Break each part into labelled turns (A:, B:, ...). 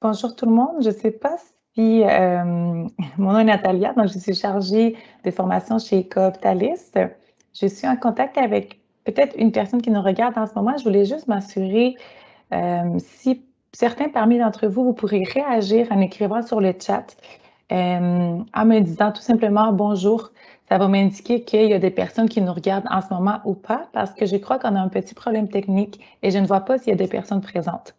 A: Bonjour tout le monde. Je ne sais pas si mon nom est Natalia, donc je suis chargée de formation chez Cooptalis. Je suis en contact avec peut-être une personne qui nous regarde en ce moment. Je voulais juste m'assurer si certains parmi d'entre vous, vous pourrez réagir en écrivant sur le chat, en me disant tout simplement bonjour. Ça va m'indiquer qu'il y a des personnes qui nous regardent en ce moment ou pas, parce que je crois qu'on a un petit problème technique et je ne vois pas s'il y a des personnes présentes.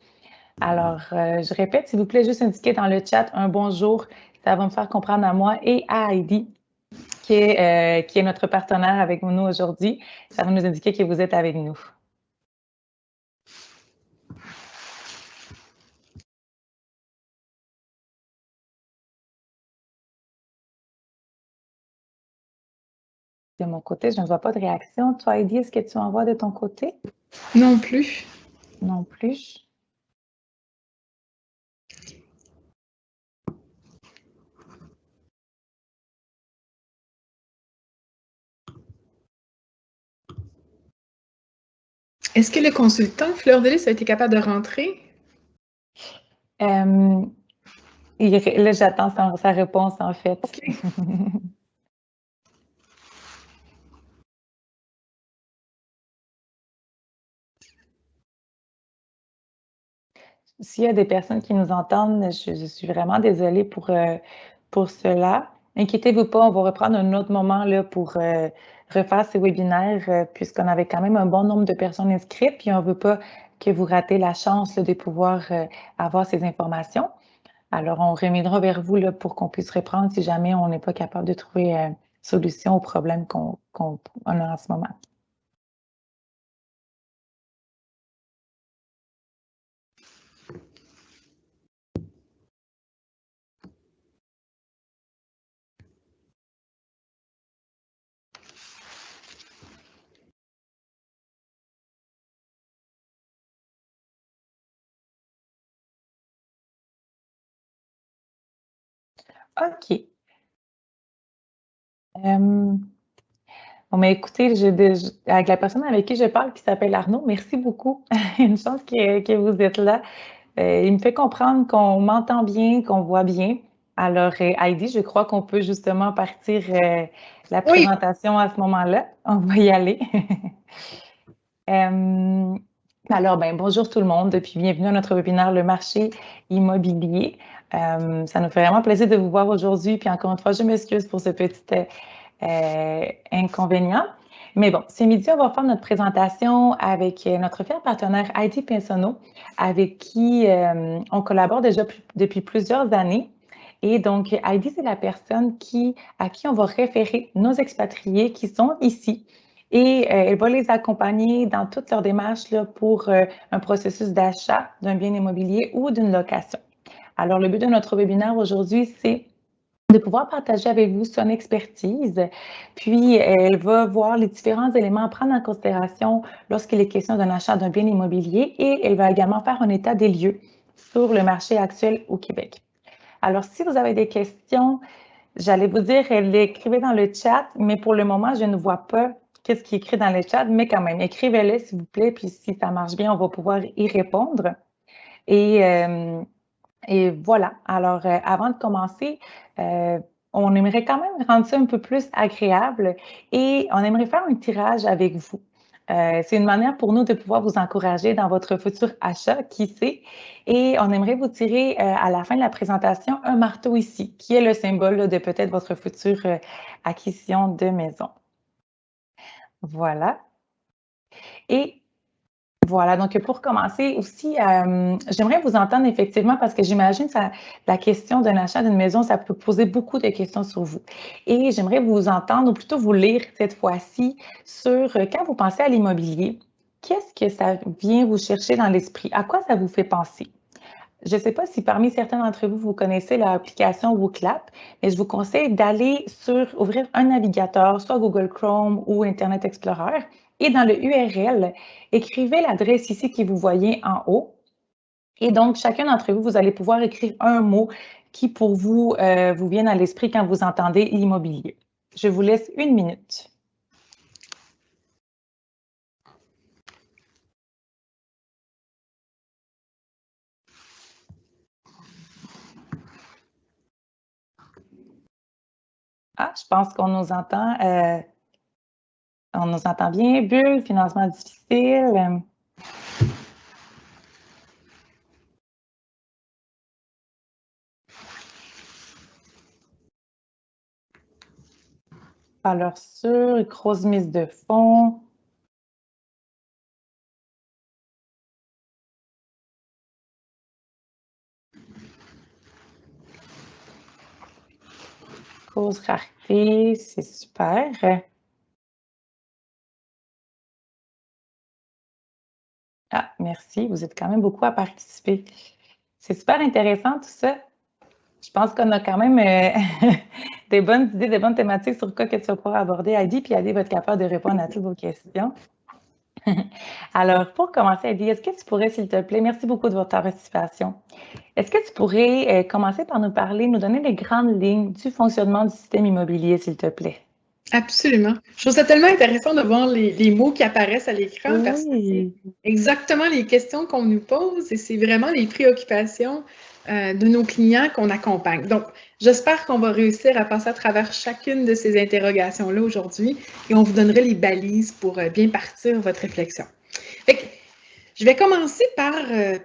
A: Alors, je répète, s'il vous plaît, juste indiquer dans le chat un bonjour. Ça va me faire comprendre à moi et à Heidi, qui est notre partenaire avec nous aujourd'hui. Ça va nous indiquer que vous êtes avec nous. De mon côté, je ne vois pas de réaction. Toi, Heidi, est-ce que tu en vois de ton côté?
B: Non plus.
A: Non plus.
B: Est-ce que le consultant Fleur de Lys a été capable de rentrer?
A: Là, j'attends sa réponse, en fait.
B: Okay.
A: S'il y a des personnes qui nous entendent, je suis vraiment désolée pour cela. Inquiétez-vous pas, on va reprendre un autre moment là, pour refaire ces webinaires, puisqu'on avait quand même un bon nombre de personnes inscrites, puis on ne veut pas que vous ratez la chance là, de pouvoir avoir ces informations. Alors, on reviendra vers vous là, pour qu'on puisse reprendre si jamais on n'est pas capable de trouver solution au problème qu'on a en ce moment. OK. Bon, mais écoutez, avec la personne avec qui je parle, qui s'appelle Arnaud, merci beaucoup. Une chance que vous êtes là. Il me fait comprendre qu'on m'entend bien, qu'on voit bien. Alors, Heidi, je crois qu'on peut justement partir la
B: Oui.
A: présentation à ce moment-là. On va y aller. Alors, bonjour tout le monde, puis bienvenue à notre webinaire Le marché immobilier. Ça nous fait vraiment plaisir de vous voir aujourd'hui. Puis encore une fois, je m'excuse pour ce petit inconvénient. Mais bon, ce midi, on va faire notre présentation avec notre fier partenaire Heidi Pinsonneau, avec qui on collabore déjà depuis plusieurs années. Et donc, Heidi, c'est la personne à qui on va référer nos expatriés qui sont ici. Et elle va les accompagner dans toute leur démarche là, pour un processus d'achat d'un bien immobilier ou d'une location. Alors, le but de notre webinaire aujourd'hui, c'est de pouvoir partager avec vous son expertise. Puis, elle va voir les différents éléments à prendre en considération lorsqu'il est question d'un achat d'un bien immobilier et elle va également faire un état des lieux sur le marché actuel au Québec. Alors, si vous avez des questions, j'allais vous dire, l'écrivez dans le chat, mais pour le moment, je ne vois pas qu'est-ce qui est écrit dans le chat, mais quand même, écrivez-le s'il vous plaît, puis si ça marche bien, on va pouvoir y répondre. Et voilà. Alors, avant de commencer, on aimerait quand même rendre ça un peu plus agréable et on aimerait faire un tirage avec vous. C'est une manière pour nous de pouvoir vous encourager dans votre futur achat, qui sait. Et on aimerait vous tirer à la fin de la présentation un marteau ici, qui est le symbole là, de peut-être votre future acquisition de maison. Voilà. Et voilà, donc pour commencer aussi, j'aimerais vous entendre effectivement parce que j'imagine que la question d'un achat d'une maison, ça peut poser beaucoup de questions sur vous. Et j'aimerais vous entendre, ou plutôt vous lire cette fois-ci, sur quand vous pensez à l'immobilier, qu'est-ce que ça vient vous chercher dans l'esprit? À quoi ça vous fait penser? Je ne sais pas si parmi certains d'entre vous, vous connaissez l'application WooClap, mais je vous conseille ouvrir un navigateur, soit Google Chrome ou Internet Explorer, et dans le URL, écrivez l'adresse ici que vous voyez en haut. Et donc, chacun d'entre vous, vous allez pouvoir écrire un mot qui, pour vous, vous vienne à l'esprit quand vous entendez l'immobilier. Je vous laisse 1 minute. Ah, je pense qu'on nous entend. On nous entend bien. Bulle, financement difficile. Valeur sûre, grosse mise de fonds. Grosse rareté, c'est super. Ah, merci, vous êtes quand même beaucoup à participer. C'est super intéressant tout ça. Je pense qu'on a quand même des bonnes idées, des bonnes thématiques sur quoi que tu vas pouvoir aborder, Heidi, puis Heidi va être capable de répondre à toutes vos questions. Alors, pour commencer, Heidi, est-ce que tu pourrais, s'il te plaît, merci beaucoup de votre participation. Est-ce que tu pourrais commencer par nous parler, nous donner les grandes lignes du fonctionnement du système immobilier, s'il te plaît?
B: Absolument. Je trouve ça tellement intéressant de voir les mots qui apparaissent à l'écran parce que c'est
A: Oui.
B: exactement les questions qu'on nous pose et c'est vraiment les préoccupations de nos clients qu'on accompagne. Donc, j'espère qu'on va réussir à passer à travers chacune de ces interrogations-là aujourd'hui et on vous donnerait les balises pour bien partir votre réflexion. Fait que, je vais commencer par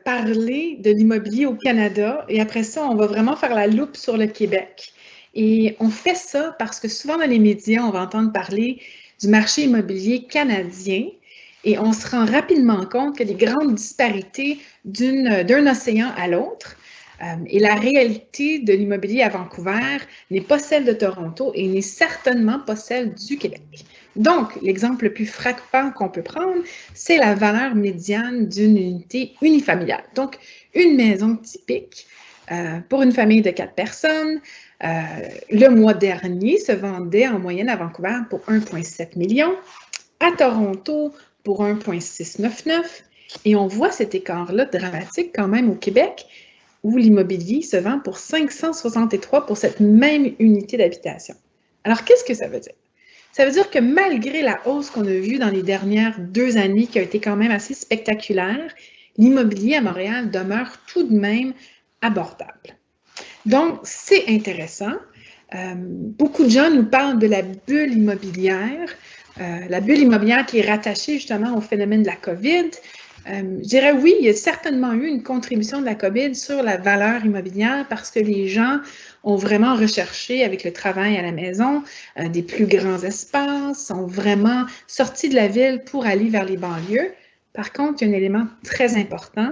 B: parler de l'immobilier au Canada et après ça, on va vraiment faire la loupe sur le Québec. Et on fait ça parce que souvent dans les médias, on va entendre parler du marché immobilier canadien et on se rend rapidement compte que les grandes disparités d'un océan à l'autre. Et la réalité de l'immobilier à Vancouver n'est pas celle de Toronto et n'est certainement pas celle du Québec. Donc, l'exemple le plus frappant qu'on peut prendre, c'est la valeur médiane d'une unité unifamiliale. Donc, une maison typique pour une famille de 4 personnes. Le mois dernier se vendait en moyenne à Vancouver pour 1,7 million, à Toronto pour 1,699 et on voit cet écart-là dramatique quand même au Québec où l'immobilier se vend pour 563 pour cette même unité d'habitation. Alors, qu'est-ce que ça veut dire? Ça veut dire que malgré la hausse qu'on a vue dans les dernières 2 années, qui a été quand même assez spectaculaire, l'immobilier à Montréal demeure tout de même abordable. Donc, c'est intéressant. Beaucoup de gens nous parlent de la bulle immobilière qui est rattachée justement au phénomène de la COVID. Je dirais oui, il y a certainement eu une contribution de la COVID sur la valeur immobilière parce que les gens ont vraiment recherché avec le travail à la maison des plus grands espaces, sont vraiment sortis de la ville pour aller vers les banlieues. Par contre, il y a un élément très important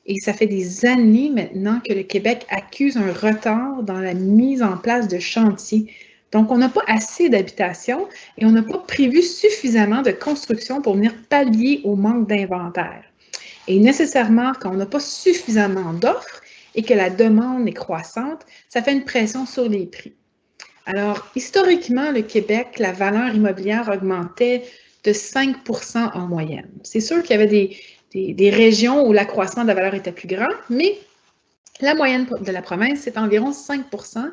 B: et ça fait des années maintenant que le Québec accuse un retard dans la mise en place de chantiers. Donc, on n'a pas assez d'habitations et on n'a pas prévu suffisamment de construction pour venir pallier au manque d'inventaire. Et nécessairement, quand on n'a pas suffisamment d'offres et que la demande est croissante, ça fait une pression sur les prix. Alors, historiquement, le Québec, la valeur immobilière augmentait de 5 % en moyenne. C'est sûr qu'il y avait des régions où l'accroissement de la valeur était plus grand, mais la moyenne de la province, c'est environ 5 %.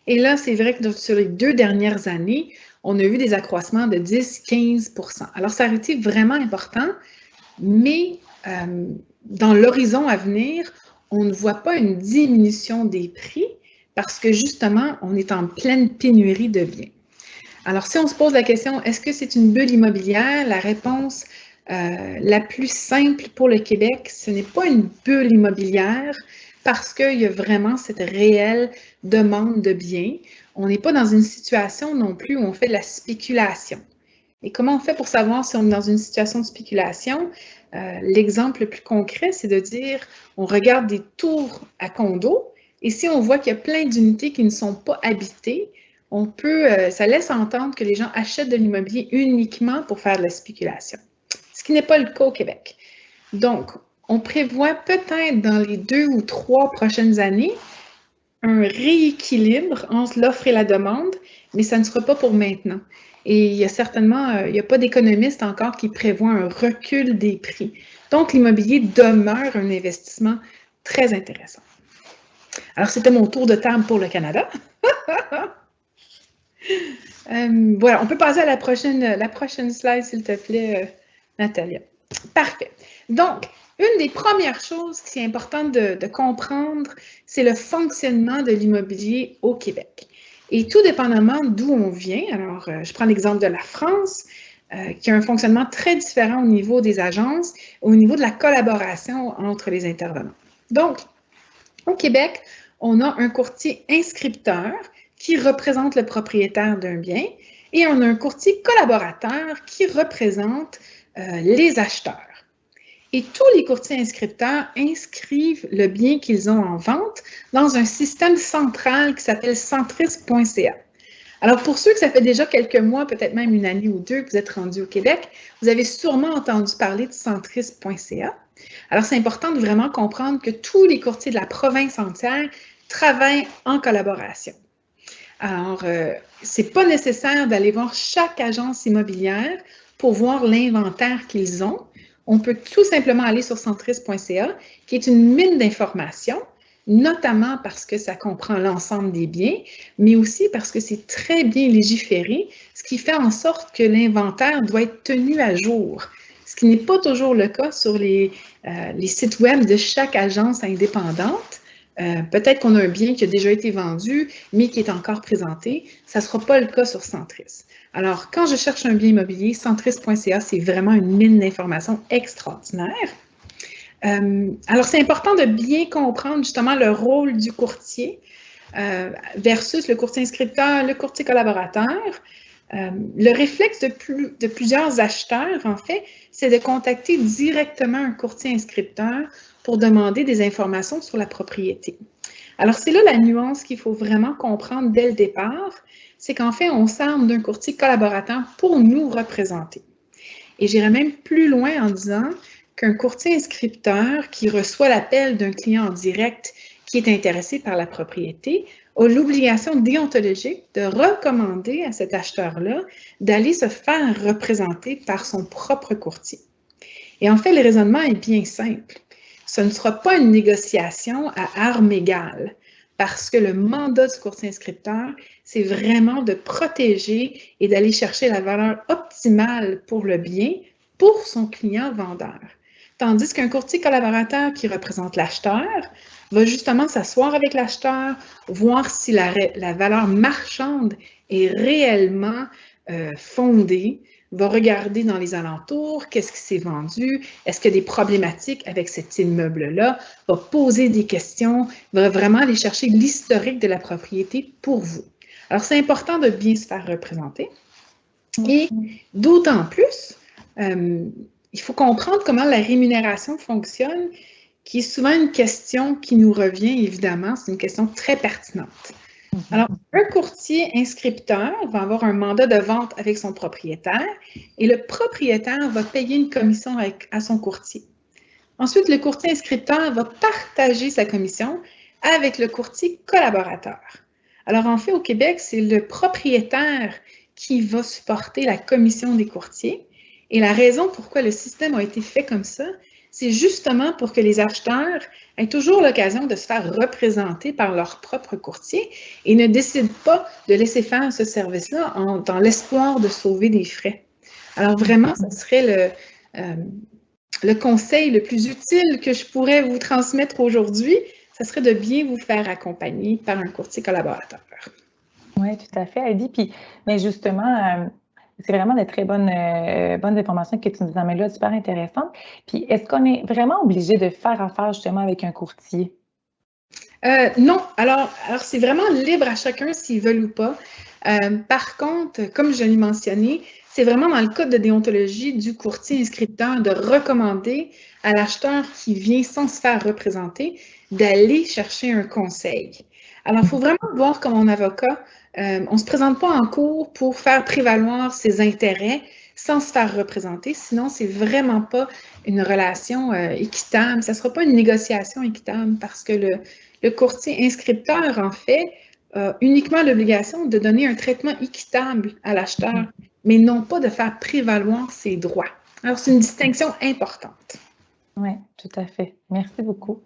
B: Et là, c'est vrai que sur les 2 dernières années, on a vu des accroissements de 10-15 %. Alors, ça a été vraiment important, mais dans l'horizon à venir, on ne voit pas une diminution des prix parce que justement, on est en pleine pénurie de biens. Alors, si on se pose la question, est-ce que c'est une bulle immobilière? La réponse la plus simple pour le Québec, ce n'est pas une bulle immobilière parce qu'il y a vraiment cette réelle demande de biens. On n'est pas dans une situation non plus où on fait de la spéculation. Et comment on fait pour savoir si on est dans une situation de spéculation? L'exemple le plus concret, c'est de dire, on regarde des tours à condos et si on voit qu'il y a plein d'unités qui ne sont pas habitées, ça laisse entendre que les gens achètent de l'immobilier uniquement pour faire de la spéculation, ce qui n'est pas le cas au Québec. Donc, on prévoit peut-être dans les 2 ou 3 prochaines années un rééquilibre entre l'offre et la demande, mais ça ne sera pas pour maintenant. Et il y a certainement, il n'y a pas d'économiste encore qui prévoit un recul des prix. Donc, l'immobilier demeure un investissement très intéressant. Alors, c'était mon tour de table pour le Canada. Voilà, on peut passer à la prochaine slide, s'il te plaît, Natalia. Parfait. Donc, une des premières choses qui est importante de comprendre, c'est le fonctionnement de l'immobilier au Québec. Et tout dépendamment d'où on vient, alors je prends l'exemple de la France, qui a un fonctionnement très différent au niveau des agences, au niveau de la collaboration entre les intervenants. Donc, au Québec, on a un courtier inscripteur qui représente le propriétaire d'un bien et on a un courtier collaborateur qui représente les acheteurs. Et tous les courtiers inscripteurs inscrivent le bien qu'ils ont en vente dans un système central qui s'appelle centris.ca. Alors, pour ceux que ça fait déjà quelques mois, peut-être même une année ou deux que vous êtes rendus au Québec, vous avez sûrement entendu parler de centris.ca. Alors, c'est important de vraiment comprendre que tous les courtiers de la province entière travaillent en collaboration. Alors, c'est pas nécessaire d'aller voir chaque agence immobilière pour voir l'inventaire qu'ils ont. On peut tout simplement aller sur centris.ca, qui est une mine d'informations, notamment parce que ça comprend l'ensemble des biens, mais aussi parce que c'est très bien légiféré, ce qui fait en sorte que l'inventaire doit être tenu à jour, ce qui n'est pas toujours le cas sur les sites web de chaque agence indépendante. Peut-être qu'on a un bien qui a déjà été vendu, mais qui est encore présenté. Ça ne sera pas le cas sur Centris. Alors, quand je cherche un bien immobilier, centris.ca, c'est vraiment une mine d'informations extraordinaire. Alors, c'est important de bien comprendre justement le rôle du courtier versus le courtier inscripteur, le courtier collaborateur. Le réflexe de plusieurs acheteurs, en fait, c'est de contacter directement un courtier inscripteur pour demander des informations sur la propriété. Alors, c'est là la nuance qu'il faut vraiment comprendre dès le départ, c'est qu'en fait, on s'arme d'un courtier collaborateur pour nous représenter. Et j'irai même plus loin en disant qu'un courtier inscripteur qui reçoit l'appel d'un client en direct qui est intéressé par la propriété a l'obligation déontologique de recommander à cet acheteur-là d'aller se faire représenter par son propre courtier. Et en fait, le raisonnement est bien simple. Ce ne sera pas une négociation à armes égales, parce que le mandat du courtier inscripteur, c'est vraiment de protéger et d'aller chercher la valeur optimale pour le bien pour son client vendeur. Tandis qu'un courtier collaborateur qui représente l'acheteur va justement s'asseoir avec l'acheteur, voir si la valeur marchande est réellement fondée, va regarder dans les alentours, qu'est-ce qui s'est vendu, est-ce qu'il y a des problématiques avec cet immeuble-là, va poser des questions, va vraiment aller chercher l'historique de la propriété pour vous. Alors, c'est important de bien se faire représenter. Et d'autant plus, il faut comprendre comment la rémunération fonctionne, qui est souvent une question qui nous revient, évidemment, c'est une question très pertinente. Alors, un courtier inscripteur va avoir un mandat de vente avec son propriétaire et le propriétaire va payer une commission à son courtier. Ensuite, le courtier inscripteur va partager sa commission avec le courtier collaborateur. Alors, en fait, au Québec, c'est le propriétaire qui va supporter la commission des courtiers. Et la raison pourquoi le système a été fait comme ça, c'est justement pour que les acheteurs aient toujours l'occasion de se faire représenter par leur propre courtier et ne décident pas de laisser faire ce service-là dans l'espoir de sauver des frais. Alors vraiment, ce serait le conseil le plus utile que je pourrais vous transmettre aujourd'hui, ce serait de bien vous faire accompagner par un courtier collaborateur.
A: Oui, tout à fait, Heidi. Puis, mais justement, c'est vraiment de très bonnes informations que tu nous amènes là, super intéressantes. Puis, est-ce qu'on est vraiment obligé de faire affaire justement avec un courtier?
B: Non. Alors c'est vraiment libre à chacun s'ils veulent ou pas. Par contre, comme je l'ai mentionné, c'est vraiment dans le code de déontologie du courtier inscripteur de recommander à l'acheteur qui vient sans se faire représenter d'aller chercher un conseil. Alors, il faut vraiment voir comme mon avocat, on ne se présente pas en cours pour faire prévaloir ses intérêts sans se faire représenter, sinon c'est vraiment pas une relation équitable, ça ne sera pas une négociation équitable parce que le courtier inscripteur, en fait, a uniquement l'obligation de donner un traitement équitable à l'acheteur, mais non pas de faire prévaloir ses droits. Alors, c'est une distinction importante.
A: Oui, tout à fait. Merci beaucoup.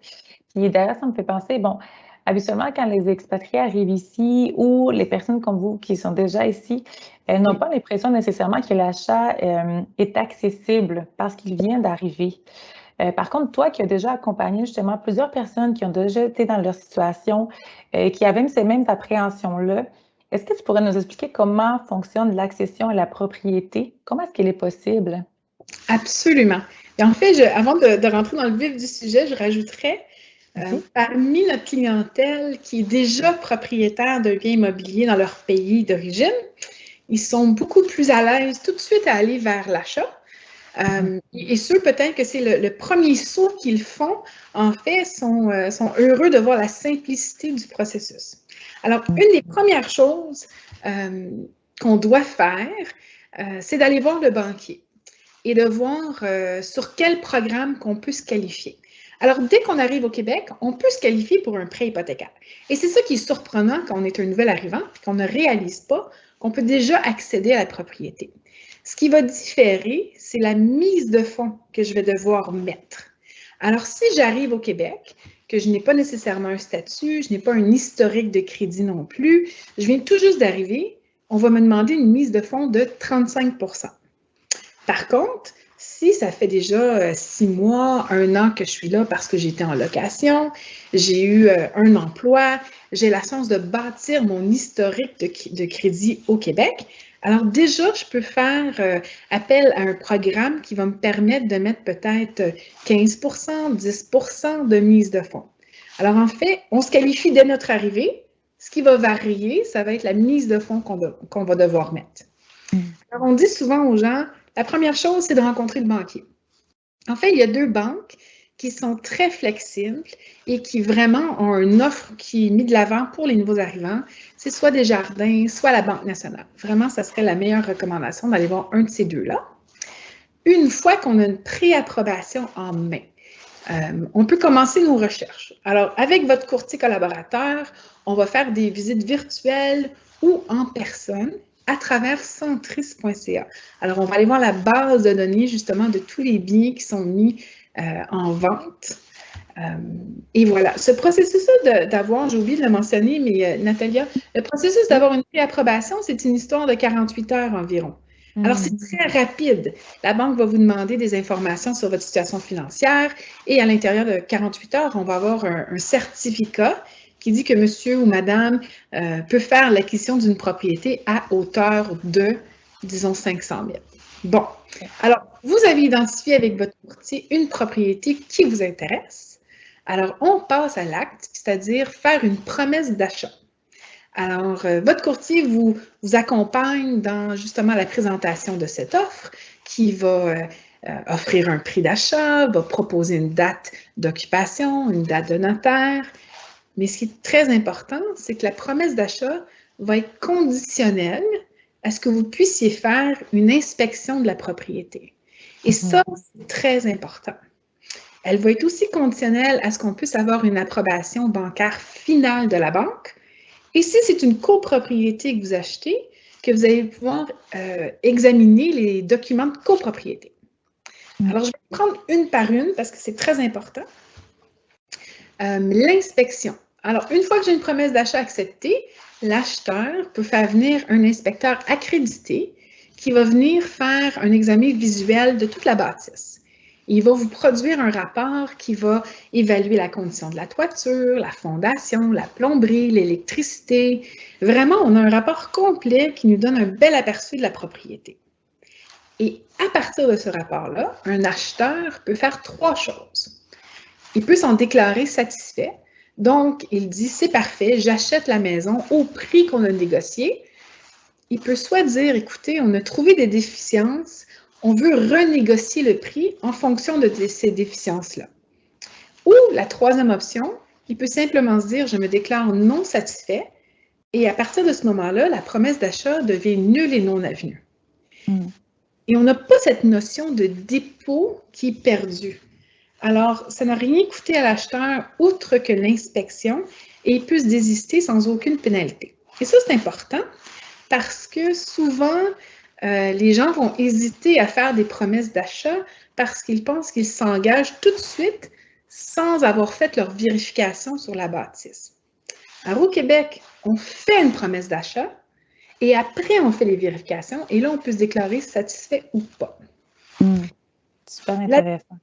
A: Puis d'ailleurs, ça me fait penser, bon, habituellement, quand les expatriés arrivent ici ou les personnes comme vous qui sont déjà ici, elles n'ont pas l'impression nécessairement que l'achat est accessible parce qu'il vient d'arriver. Par contre, toi qui as déjà accompagné justement plusieurs personnes qui ont déjà été dans leur situation, qui avaient ces mêmes appréhensions-là, Est-ce que tu pourrais nous expliquer comment fonctionne l'accession à la propriété? Comment est-ce qu'elle est possible?
B: Absolument. Et en fait, avant de rentrer dans le vif du sujet, je rajouterais, parmi notre clientèle qui est déjà propriétaire d'un bien immobilier dans leur pays d'origine, ils sont beaucoup plus à l'aise tout de suite à aller vers l'achat. Et ceux peut-être que c'est le premier saut qu'ils font, en fait, sont heureux de voir la simplicité du processus. Alors, une des premières choses qu'on doit faire, c'est d'aller voir le banquier et de voir sur quel programme qu'on peut se qualifier. Alors, dès qu'on arrive au Québec, on peut se qualifier pour un prêt hypothécaire. Et c'est ça qui est surprenant quand on est un nouvel arrivant et qu'on ne réalise pas qu'on peut déjà accéder à la propriété. Ce qui va différer, c'est la mise de fonds que je vais devoir mettre. Alors, si j'arrive au Québec, que je n'ai pas nécessairement un statut, je n'ai pas un historique de crédit non plus, je viens tout juste d'arriver, on va me demander une mise de fonds de 35 %. Par contre, si ça fait déjà 6 mois, 1 an que je suis là parce que j'étais en location, j'ai eu un emploi, j'ai la chance de bâtir mon historique de crédit au Québec, alors déjà, je peux faire appel à un programme qui va me permettre de mettre peut-être 15 %, 10 % de mise de fonds. Alors en fait, on se qualifie dès notre arrivée. Ce qui va varier, ça va être la mise de fonds qu'on va devoir mettre. Alors on dit souvent aux gens, la première chose, c'est de rencontrer le banquier. En fait, il y a 2 banques qui sont très flexibles et qui vraiment ont une offre qui est mise de l'avant pour les nouveaux arrivants. C'est soit Desjardins, soit la Banque nationale. Vraiment, ça serait la meilleure recommandation d'aller voir un de ces 2-là. Une fois qu'on a une préapprobation en main, on peut commencer nos recherches. Alors, avec votre courtier collaborateur, on va faire des visites virtuelles ou en personne à travers centris.ca. Alors, on va aller voir la base de données, justement, de tous les biens qui sont mis en vente. Et voilà, ce processus-là d'avoir, j'ai oublié de le mentionner, mais Natalia, le processus d'avoir une préapprobation, c'est une histoire de 48 heures environ. Alors, c'est très rapide. La banque va vous demander des informations sur votre situation financière et à l'intérieur de 48 heures, on va avoir un certificat qui dit que monsieur ou madame peut faire l'acquisition d'une propriété à hauteur de, disons, 500 000. Bon, alors, vous avez identifié avec votre courtier une propriété qui vous intéresse. Alors, on passe à l'acte, c'est-à-dire faire une promesse d'achat. Alors, votre courtier vous accompagne dans justement la présentation de cette offre qui va offrir un prix d'achat, va proposer une date d'occupation, une date de notaire. Mais ce qui est très important, c'est que la promesse d'achat va être conditionnelle à ce que vous puissiez faire une inspection de la propriété. Et ça, c'est très important. Elle va être aussi conditionnelle à ce qu'on puisse avoir une approbation bancaire finale de la banque. Et si c'est une copropriété que vous achetez, que vous allez pouvoir examiner les documents de copropriété. Alors, je vais prendre une par une parce que c'est très important. L'inspection. Alors, une fois que j'ai une promesse d'achat acceptée, l'acheteur peut faire venir un inspecteur accrédité qui va venir faire un examen visuel de toute la bâtisse. Il va vous produire un rapport qui va évaluer la condition de la toiture, la fondation, la plomberie, l'électricité. Vraiment, on a un rapport complet qui nous donne un bel aperçu de la propriété. Et à partir de ce rapport-là, un acheteur peut faire 3 choses. Il peut s'en déclarer satisfait. Donc, il dit, c'est parfait, j'achète la maison au prix qu'on a négocié. Il peut soit dire, écoutez, on a trouvé des déficiences, on veut renégocier le prix en fonction de ces déficiences-là. Ou la troisième option, il peut simplement se dire, je me déclare non satisfait, et à partir de ce moment-là, la promesse d'achat devient nulle et non avenue. Et on n'a pas cette notion de dépôt qui est perdue. Alors, ça n'a rien coûté à l'acheteur outre que l'inspection et il peut se désister sans aucune pénalité. Et ça, c'est important parce que souvent, les gens vont hésiter à faire des promesses d'achat parce qu'ils pensent qu'ils s'engagent tout de suite sans avoir fait leur vérification sur la bâtisse. Alors, au Québec, on fait une promesse d'achat et après, on fait les vérifications et là, on peut se déclarer satisfait ou pas.
A: Super intéressant.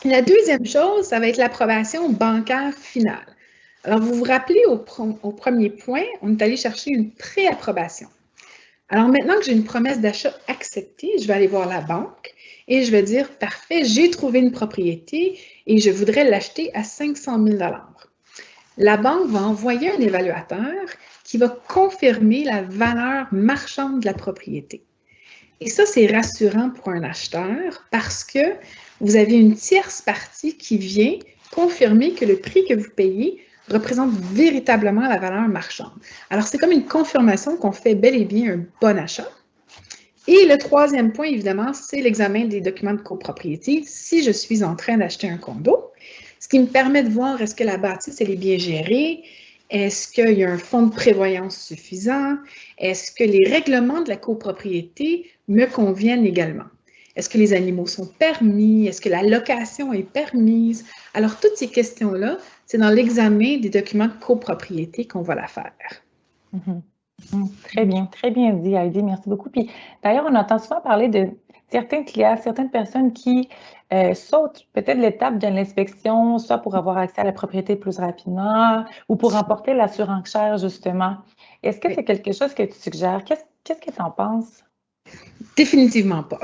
B: La deuxième chose, ça va être l'approbation bancaire finale. Alors, vous vous rappelez, au premier point, on est allé chercher une préapprobation. Alors, maintenant que j'ai une promesse d'achat acceptée, je vais aller voir la banque et je vais dire, parfait, j'ai trouvé une propriété et je voudrais l'acheter à 500 000 $. La banque va envoyer un évaluateur qui va confirmer la valeur marchande de la propriété. Et ça, c'est rassurant pour un acheteur parce que vous avez une tierce partie qui vient confirmer que le prix que vous payez représente véritablement la valeur marchande. Alors, c'est comme une confirmation qu'on fait bel et bien un bon achat. Et le troisième point, évidemment, c'est l'examen des documents de copropriété si je suis en train d'acheter un condo, ce qui me permet de voir est-ce que la bâtisse elle est bien gérée, est-ce qu'il y a un fonds de prévoyance suffisant, est-ce que les règlements de la copropriété me conviennent également. Est-ce que les animaux sont permis? Est-ce que la location est permise? Alors, toutes ces questions-là, c'est dans l'examen des documents de copropriété qu'on va la faire.
A: Très bien dit, Heidi, merci beaucoup. Puis d'ailleurs, on entend souvent parler de certains clients, certaines personnes qui sautent peut-être l'étape de l'inspection, soit pour avoir accès à la propriété plus rapidement ou pour remporter la surenchère, justement. Est-ce que c'est quelque chose que tu suggères? Qu'est-ce que tu en penses?
B: Définitivement pas.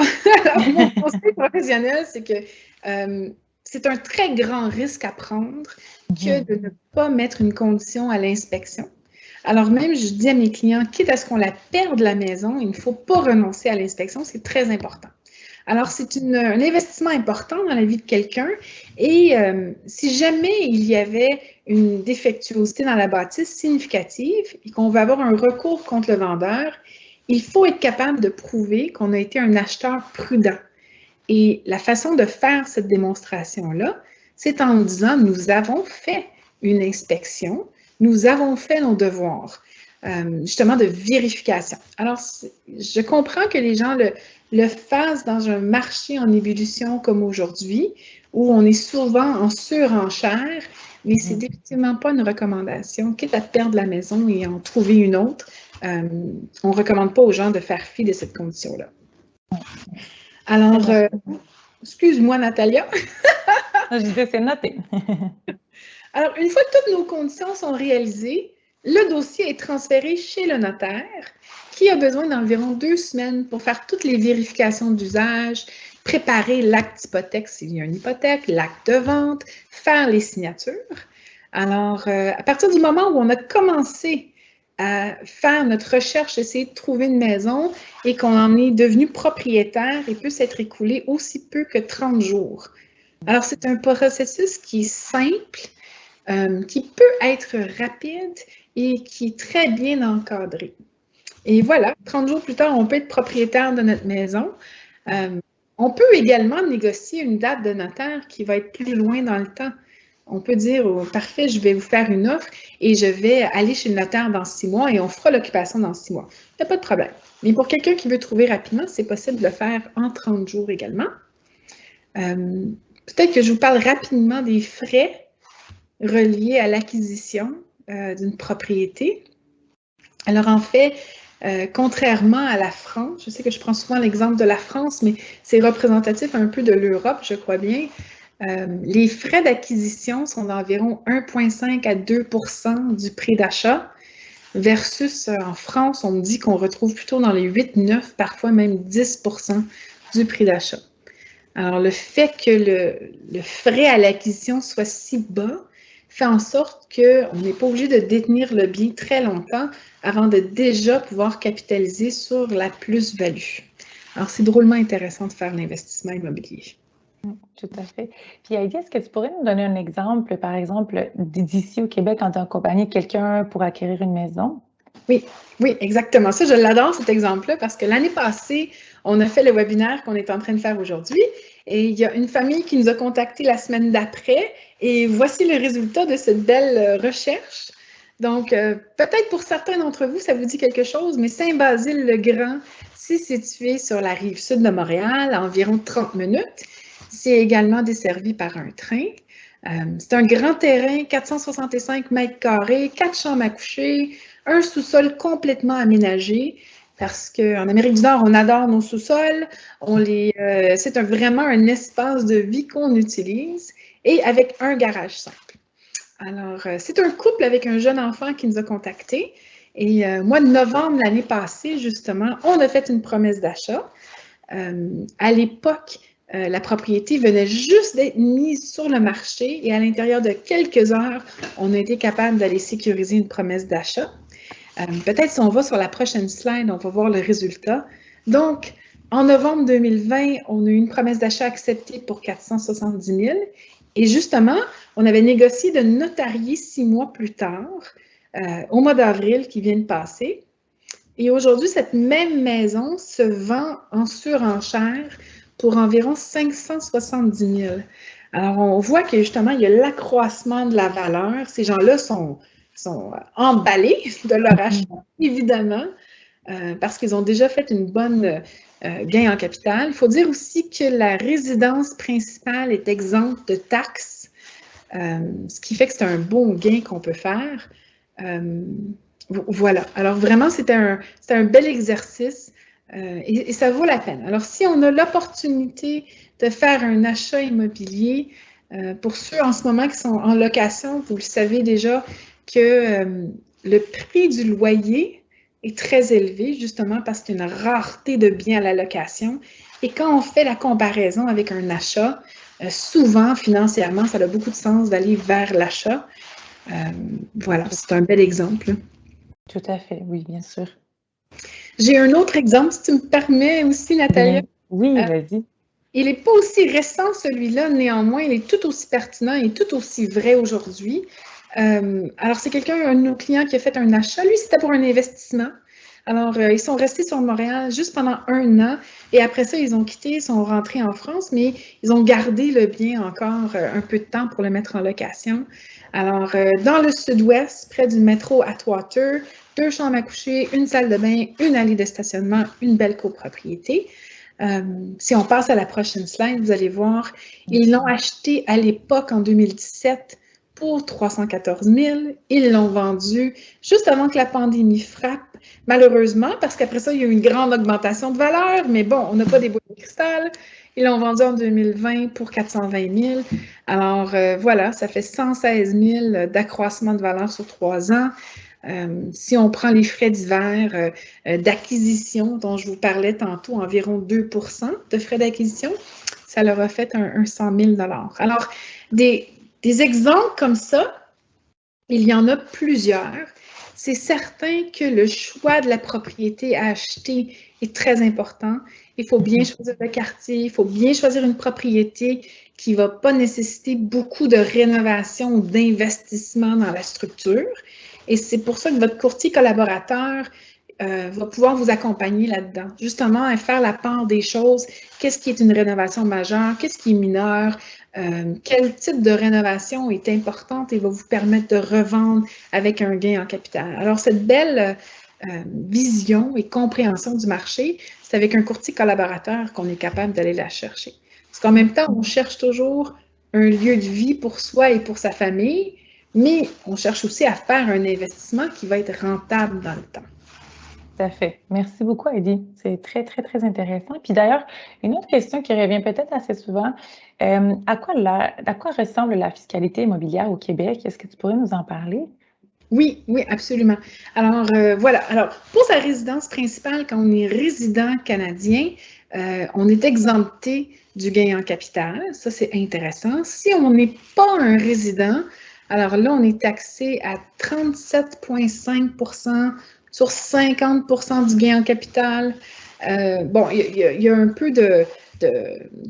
B: Alors, mon conseil professionnel, c'est que c'est un très grand risque à prendre que de ne pas mettre une condition à l'inspection. Alors même, je dis à mes clients, quitte à ce qu'on la perde la maison, il ne faut pas renoncer à l'inspection, c'est très important. Alors, c'est un investissement important dans la vie de quelqu'un et si jamais il y avait une défectuosité dans la bâtisse significative et qu'on veut avoir un recours contre le vendeur, il faut être capable de prouver qu'on a été un acheteur prudent. Et la façon de faire cette démonstration-là, c'est en disant, nous avons fait une inspection, nous avons fait nos devoirs, justement de vérification. Alors, je comprends que les gens le fassent dans un marché en ébullition comme aujourd'hui, où on est souvent en surenchère, mais c'est définitivement pas une recommandation. Quitte à perdre la maison et en trouver une autre, on ne recommande pas aux gens de faire fi de cette condition-là. Alors, excuse-moi, Natalia.
A: Je disais, c'est noté.
B: Alors, une fois que toutes nos conditions sont réalisées, le dossier est transféré chez le notaire qui a besoin d'environ 2 semaines pour faire toutes les vérifications d'usage, préparer l'acte d'hypothèque s'il y a une hypothèque, l'acte de vente, faire les signatures. Alors, à partir du moment où on a commencé à faire notre recherche, essayer de trouver une maison et qu'on en est devenu propriétaire, il peut s'être écoulé aussi peu que 30 jours. Alors, c'est un processus qui est simple, qui peut être rapide et qui est très bien encadré. Et voilà, 30 jours plus tard, on peut être propriétaire de notre maison. On peut également négocier une date de notaire qui va être plus loin dans le temps. On peut dire, oh, parfait, je vais vous faire une offre et je vais aller chez le notaire dans 6 mois et on fera l'occupation dans 6 mois. Il n'y a pas de problème. Mais pour quelqu'un qui veut trouver rapidement, c'est possible de le faire en 30 jours également. Peut-être que je vous parle rapidement des frais reliés à l'acquisition d'une propriété. Alors, en fait, contrairement à la France, je sais que je prends souvent l'exemple de la France, mais c'est représentatif un peu de l'Europe, je crois bien. Les frais d'acquisition sont d'environ 1,5 à 2 % du prix d'achat, versus en France, on me dit qu'on retrouve plutôt dans les 8, 9, parfois même 10 % du prix d'achat. Alors, le fait que le frais à l'acquisition soit si bas fait en sorte qu'on n'est pas obligé de détenir le bien très longtemps avant de déjà pouvoir capitaliser sur la plus-value. Alors, c'est drôlement intéressant de faire l'investissement immobilier.
A: Tout à fait. Puis Heidi, est-ce que tu pourrais nous donner un exemple, par exemple, d'ici au Québec, quand tu as accompagné quelqu'un pour acquérir une maison?
B: Oui, exactement. Ça, je l'adore, cet exemple-là, parce que l'année passée, on a fait le webinaire qu'on est en train de faire aujourd'hui et il y a une famille qui nous a contactés la semaine d'après et voici le résultat de cette belle recherche. Donc, peut-être pour certains d'entre vous, ça vous dit quelque chose, mais Saint-Basile-le-Grand, c'est situé sur la rive sud de Montréal, à environ 30 minutes. C'est également desservi par un train. C'est un grand terrain, 465 mètres carrés, 4 chambres à coucher, un sous-sol complètement aménagé, parce qu'en Amérique du Nord, on adore nos sous-sols, c'est vraiment un espace de vie qu'on utilise, et avec un garage simple. Alors, c'est un couple avec un jeune enfant qui nous a contactés. Et mois de novembre l'année passée, justement, on a fait une promesse d'achat. À l'époque, la propriété venait juste d'être mise sur le marché et à l'intérieur de quelques heures, on a été capable d'aller sécuriser une promesse d'achat. Peut-être si on va sur la prochaine slide, on va voir le résultat. Donc, en novembre 2020, on a eu une promesse d'achat acceptée pour 470 000. Et justement, on avait négocié de notarier 6 mois plus tard, au mois d'avril qui vient de passer. Et aujourd'hui, cette même maison se vend en surenchère pour environ 570 000. Alors, on voit que justement, il y a l'accroissement de la valeur. Ces gens-là sont emballés de leur achat, évidemment, parce qu'ils ont déjà fait une bonne gain en capital. Il faut dire aussi que la résidence principale est exempte de taxes, ce qui fait que c'est un bon gain qu'on peut faire. Voilà. Alors, vraiment, c'est un bel exercice et ça vaut la peine. Alors, si on a l'opportunité de faire un achat immobilier, pour ceux en ce moment qui sont en location, vous le savez déjà que le prix du loyer est très élevé, justement parce qu'il y a une rareté de biens à la location. Et quand on fait la comparaison avec un achat, souvent, financièrement, ça a beaucoup de sens d'aller vers l'achat. Voilà, c'est un bel exemple.
A: Tout à fait, oui, bien sûr.
B: J'ai un autre exemple, si tu me permets aussi, Nathalie.
A: Oui, vas-y.
B: Il n'est pas aussi récent, celui-là, néanmoins, il est tout aussi pertinent et tout aussi vrai aujourd'hui. Alors, c'est un de nos clients qui a fait un achat. Lui, c'était pour un investissement. Alors, ils sont restés sur Montréal juste pendant 1 an et après ça, ils ont quitté, ils sont rentrés en France, mais ils ont gardé le bien encore un peu de temps pour le mettre en location. Alors, dans le sud-ouest, près du métro Atwater, 2 chambres à coucher, une salle de bain, une allée de stationnement, une belle copropriété. Si on passe à la prochaine slide, vous allez voir, ils l'ont acheté à l'époque, en 2017, pour 314 000. Ils l'ont vendu juste avant que la pandémie frappe, malheureusement, parce qu'après ça, il y a eu une grande augmentation de valeur, mais bon, on n'a pas des boules de cristal. Ils l'ont vendu en 2020 pour 420 000. Alors, voilà, ça fait 116 000 d'accroissement de valeur sur 3 ans. Si on prend les frais divers d'acquisition dont je vous parlais tantôt, environ 2 de frais d'acquisition, ça leur a fait un 100 000 $. Alors, des exemples comme ça, il y en a plusieurs. C'est certain que le choix de la propriété à acheter est très important. Il faut bien choisir le quartier, il faut bien choisir une propriété qui ne va pas nécessiter beaucoup de rénovation ou d'investissement dans la structure. Et c'est pour ça que votre courtier collaborateur va pouvoir vous accompagner là-dedans, justement à faire la part des choses. Qu'est-ce qui est une rénovation majeure? Qu'est-ce qui est mineur? Quel type de rénovation est importante et va vous permettre de revendre avec un gain en capital? Alors, cette belle vision et compréhension du marché, c'est avec un courtier collaborateur qu'on est capable d'aller la chercher. Parce qu'en même temps, on cherche toujours un lieu de vie pour soi et pour sa famille, mais on cherche aussi à faire un investissement qui va être rentable dans le temps.
A: Tout à fait. Merci beaucoup, Heidi. C'est très, très, très intéressant. Puis d'ailleurs, une autre question qui revient peut-être assez souvent, à quoi ressemble la fiscalité immobilière au Québec? Est-ce que tu pourrais nous en parler?
B: Oui, oui, absolument. Alors, voilà. Alors, pour sa résidence principale, quand on est résident canadien, on est exempté du gain en capital. Ça, c'est intéressant. Si on n'est pas un résident, alors là, on est taxé à 37,5 sur 50 du gain en capital. Bon, il y a un peu de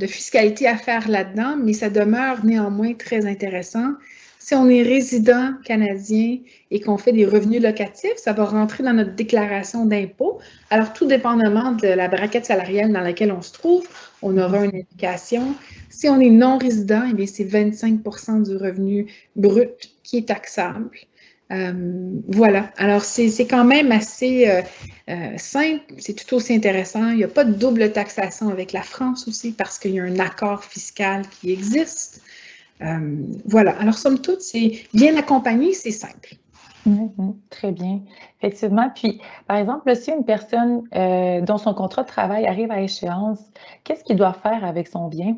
B: fiscalité à faire là-dedans, mais ça demeure néanmoins très intéressant. Si on est résident canadien et qu'on fait des revenus locatifs, ça va rentrer dans notre déclaration d'impôt. Alors, tout dépendamment de la braquette salariale dans laquelle on se trouve, on aura une indication. Si on est non-résident, eh bien, c'est 25 du revenu brut qui est taxable. Voilà. Alors, c'est quand même assez simple. C'est tout aussi intéressant. Il n'y a pas de double taxation avec la France aussi parce qu'il y a un accord fiscal qui existe. Voilà. Alors, somme toute, c'est bien accompagné, c'est simple.
A: Très bien. Effectivement. Puis, par exemple, si une personne dont son contrat de travail arrive à échéance, qu'est-ce qu'il doit faire avec son bien?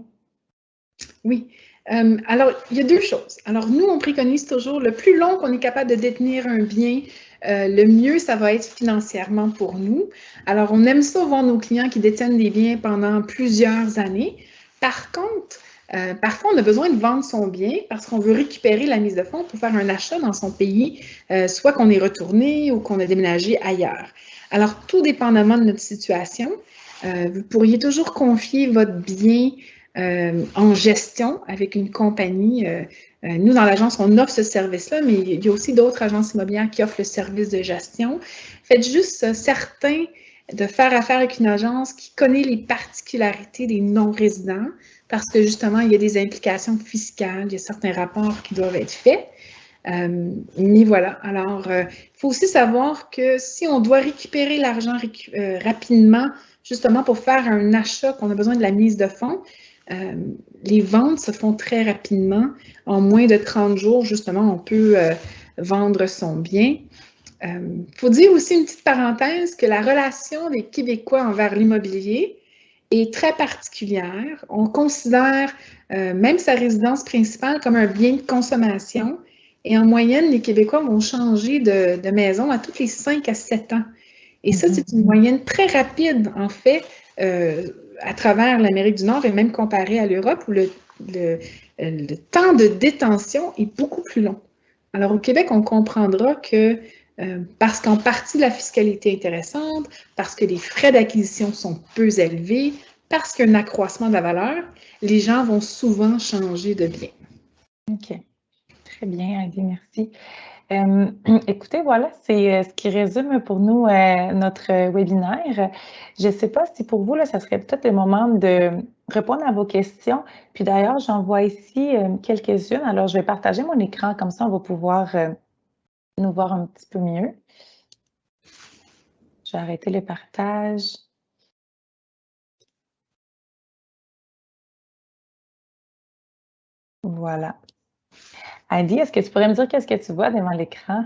B: Oui. Alors, il y a deux choses. Alors, nous, on préconise toujours le plus long qu'on est capable de détenir un bien, le mieux ça va être financièrement pour nous. Alors, on aime ça voir nos clients qui détiennent des biens pendant plusieurs années. Par contre, parfois, on a besoin de vendre son bien parce qu'on veut récupérer la mise de fonds pour faire un achat dans son pays, soit qu'on est retourné ou qu'on a déménagé ailleurs. Alors, tout dépendamment de notre situation, vous pourriez toujours confier votre bien en gestion avec une compagnie. Nous, dans l'agence, on offre ce service-là, mais il y a aussi d'autres agences immobilières qui offrent le service de gestion. Faites juste certain de faire affaire avec une agence qui connaît les particularités des non-résidents parce que justement, il y a des implications fiscales, il y a certains rapports qui doivent être faits. Mais voilà, alors, il faut aussi savoir que si on doit récupérer l'argent rapidement, justement pour faire un achat, qu'on a besoin de la mise de fonds, les ventes se font très rapidement. En moins de 30 jours, justement, on peut vendre son bien. Il faut dire aussi une petite parenthèse que la relation des Québécois envers l'immobilier est très particulière. On considère même sa résidence principale comme un bien de consommation. Et en moyenne, les Québécois vont changer de maison à tous les 5 à 7 ans. Et ça, c'est une moyenne très rapide, en fait, à travers l'Amérique du Nord et même comparé à l'Europe où le temps de détention est beaucoup plus long. Alors, au Québec, on comprendra que parce qu'en partie, la fiscalité est intéressante, parce que les frais d'acquisition sont peu élevés, parce qu'il y a un accroissement de la valeur, les gens vont souvent changer de bien.
A: OK. Très bien, Heidi, merci. Écoutez, voilà, c'est ce qui résume pour nous notre webinaire. Je ne sais pas si pour vous, là, ça serait peut-être le moment de répondre à vos questions. Puis d'ailleurs, j'en vois ici quelques-unes. Alors, je vais partager mon écran, comme ça, on va pouvoir nous voir un petit peu mieux. Je vais arrêter le partage. Voilà. Heidi, est-ce que tu pourrais me dire qu'est-ce que tu vois devant l'écran?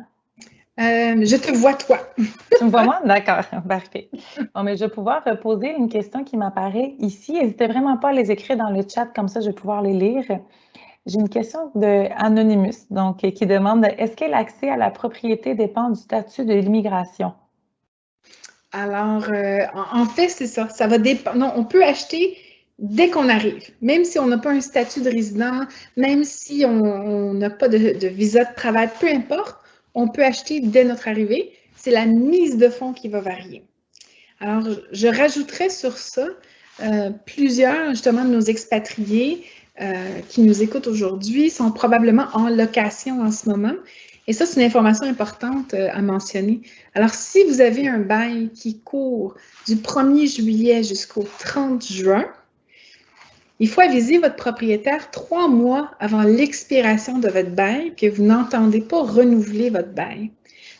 B: Je te vois, toi.
A: Tu me vois moi? D'accord, parfait. Bon, mais je vais pouvoir poser une question qui m'apparaît ici. N'hésitez vraiment pas à les écrire dans le chat, comme ça je vais pouvoir les lire. J'ai une question de Anonymous, donc qui demande est-ce que l'accès à la propriété dépend du statut de l'immigration?
B: Alors, en fait, c'est ça. Ça va dépendre. Non, on peut acheter dès qu'on arrive, même si on n'a pas un statut de résident, même si on n'a pas de visa de travail, peu importe, on peut acheter dès notre arrivée. C'est la mise de fonds qui va varier. Alors, je rajouterais sur ça plusieurs, justement, de nos expatriés qui nous écoutent aujourd'hui sont probablement en location en ce moment. Et ça, c'est une information importante à mentionner. Alors, si vous avez un bail qui court du 1er juillet jusqu'au 30 juin, il faut aviser votre propriétaire 3 mois avant l'expiration de votre bail que vous n'entendez pas renouveler votre bail.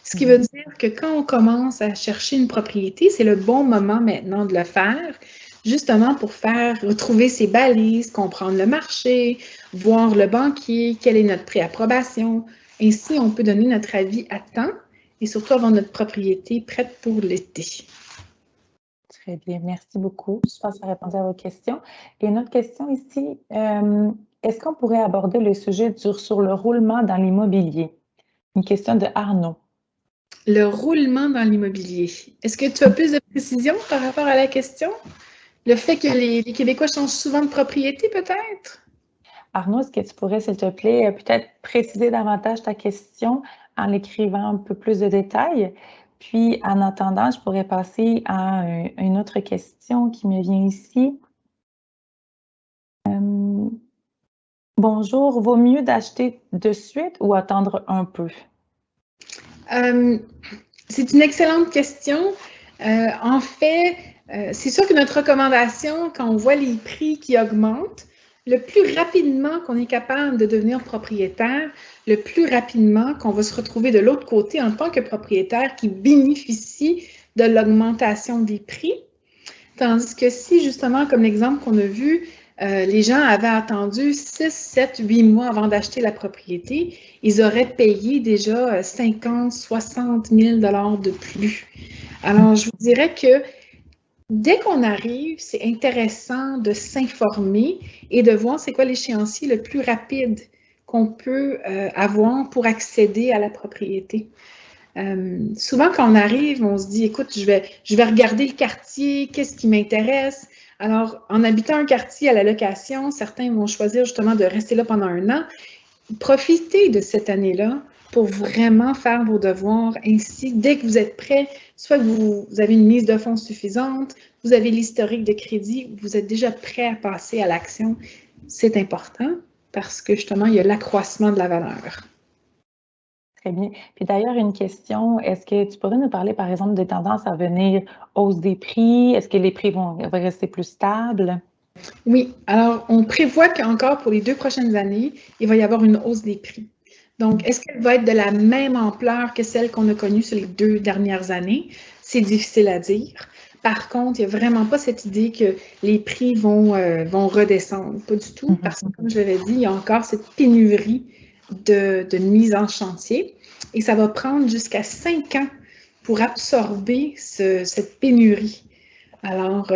B: Ce qui veut dire que quand on commence à chercher une propriété, c'est le bon moment maintenant de le faire, justement pour faire retrouver ses balises, comprendre le marché, voir le banquier, quel est notre préapprobation. Ainsi, on peut donner notre avis à temps et surtout avoir notre propriété prête pour l'été.
A: Très bien, merci beaucoup. Je pense que ça répondait à vos questions. Et une autre question ici, est-ce qu'on pourrait aborder le sujet sur le roulement dans l'immobilier? Une question de Arnaud.
B: Le roulement dans l'immobilier. Est-ce que tu as plus de précision par rapport à la question? Le fait que les Québécois changent souvent de propriété, peut-être?
A: Arnaud, est-ce que tu pourrais, s'il te plaît, peut-être préciser davantage ta question en l'écrivant un peu plus de détails? Puis, en attendant, je pourrais passer à une autre question qui me vient ici. Bonjour, vaut mieux d'acheter de suite ou attendre un peu?
B: C'est une excellente question. En fait, c'est sûr que notre recommandation, quand on voit les prix qui augmentent, le plus rapidement qu'on est capable de devenir propriétaire, le plus rapidement qu'on va se retrouver de l'autre côté en tant que propriétaire qui bénéficie de l'augmentation des prix. Tandis que si, justement, comme l'exemple qu'on a vu, les gens avaient attendu 6, 7, 8 mois avant d'acheter la propriété, ils auraient payé déjà 50, 60 000 $ de plus. Alors, je vous dirais que Dès qu'on arrive, c'est intéressant de s'informer et de voir c'est quoi l'échéancier le plus rapide qu'on peut avoir pour accéder à la propriété. Souvent, quand on arrive, on se dit, écoute, je vais regarder le quartier, qu'est-ce qui m'intéresse? Alors, en habitant un quartier à la location, certains vont choisir justement de rester là pendant un an. Profitez de cette année-là pour vraiment faire vos devoirs. Ainsi, dès que vous êtes prêt, soit que vous avez une mise de fonds suffisante, vous avez l'historique de crédit, vous êtes déjà prêt à passer à l'action. C'est important parce que justement, il y a l'accroissement de la valeur.
A: Très bien. Puis d'ailleurs, une question, est-ce que tu pourrais nous parler, par exemple, des tendances à venir, hausse des prix? Est-ce que les prix vont rester plus stables?
B: Oui, alors on prévoit qu'encore pour les 2 prochaines années, il va y avoir une hausse des prix. Donc, est-ce qu'elle va être de la même ampleur que celle qu'on a connue sur les 2 dernières années? C'est difficile à dire. Par contre, il n'y a vraiment pas cette idée que les prix vont redescendre. Pas du tout, parce que comme je l'avais dit, il y a encore cette pénurie de mise en chantier et ça va prendre jusqu'à 5 ans pour absorber cette pénurie. Alors,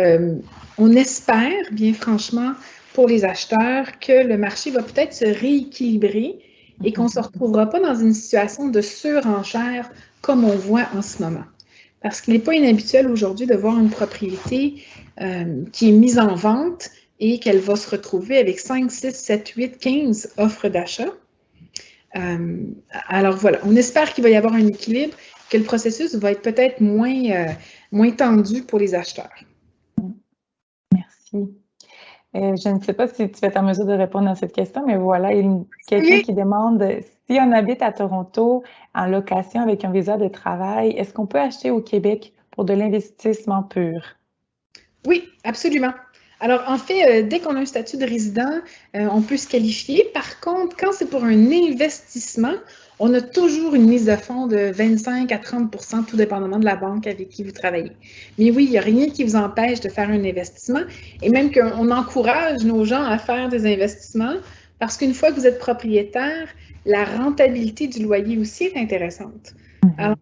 B: on espère, bien franchement, pour les acheteurs, que le marché va peut-être se rééquilibrer et qu'on ne se retrouvera pas dans une situation de surenchère comme on voit en ce moment. Parce qu'il n'est pas inhabituel aujourd'hui de voir une propriété qui est mise en vente et qu'elle va se retrouver avec 5, 6, 7, 8, 15 offres d'achat. Alors voilà, on espère qu'il va y avoir un équilibre, que le processus va être peut-être moins tendu pour les acheteurs.
A: Merci. Je ne sais pas si tu es en mesure de répondre à cette question, mais voilà, il y a quelqu'un qui demande si on habite à Toronto en location avec un visa de travail, est-ce qu'on peut acheter au Québec pour de l'investissement pur?
B: Oui, absolument. Alors, en fait, dès qu'on a un statut de résident, on peut se qualifier. Par contre, quand c'est pour un investissement, on a toujours une mise de fonds de 25 à 30 tout dépendamment de la banque avec qui vous travaillez. Mais oui, il n'y a rien qui vous empêche de faire un investissement et même qu'on encourage nos gens à faire des investissements parce qu'une fois que vous êtes propriétaire, la rentabilité du loyer aussi est intéressante. Alors,